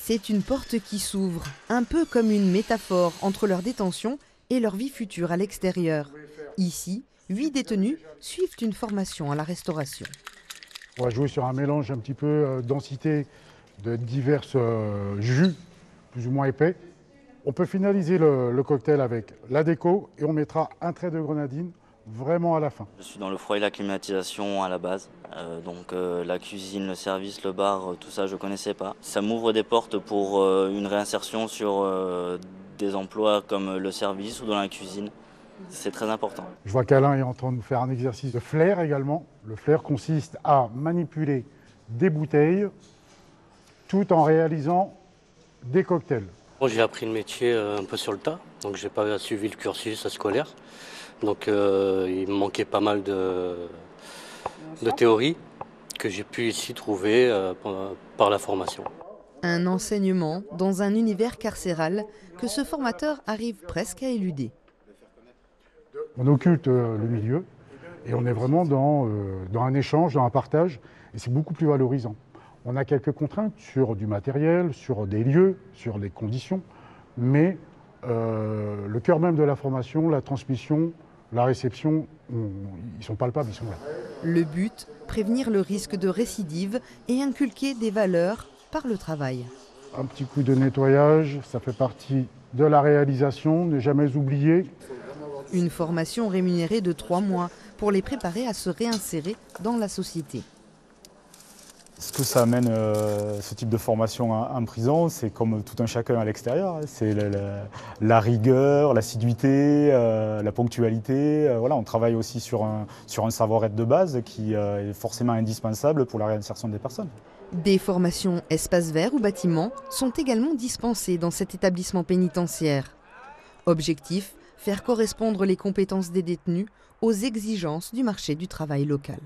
C'est une porte qui s'ouvre, un peu comme une métaphore entre leur détention et leur vie future à l'extérieur. Ici, 8 détenus suivent une formation à la restauration. On va jouer sur un mélange un petit peu densité de divers jus, plus ou moins épais. On peut finaliser le cocktail avec la déco et on mettra un trait de grenadine vraiment à la fin. Je suis dans le froid et la climatisation à la base, donc la cuisine, le service, le bar, tout ça je connaissais pas. Ça m'ouvre des portes pour une réinsertion sur des emplois comme le service ou dans la cuisine. C'est très important. Je vois qu'Alain est en train de faire un exercice de flair également. Le flair consiste à manipuler des bouteilles tout en réalisant des cocktails. J'ai appris le métier un peu sur le tas, donc j'ai pas suivi le cursus scolaire. Donc il me manquait pas mal de théorie que j'ai pu ici trouver par la formation. Un enseignement dans un univers carcéral que ce formateur arrive presque à éluder. On occulte le milieu et on est vraiment dans un échange, dans un partage, et c'est beaucoup plus valorisant. On a quelques contraintes sur du matériel, sur des lieux, sur les conditions, mais le cœur même de la formation, la transmission, la réception, ils sont palpables, ils sont là. Le but, prévenir le risque de récidive et inculquer des valeurs par le travail. Un petit coup de nettoyage, ça fait partie de la réalisation, ne jamais oublier. Une formation rémunérée de 3 mois pour les préparer à se réinsérer dans la société. Ce que ça amène, ce type de formation en prison, c'est comme tout un chacun à l'extérieur. C'est la rigueur, l'assiduité, la ponctualité. Voilà, on travaille aussi sur un savoir-être de base qui est forcément indispensable pour la réinsertion des personnes. Des formations espaces verts ou bâtiments sont également dispensées dans cet établissement pénitentiaire. Objectif, faire correspondre les compétences des détenus aux exigences du marché du travail local.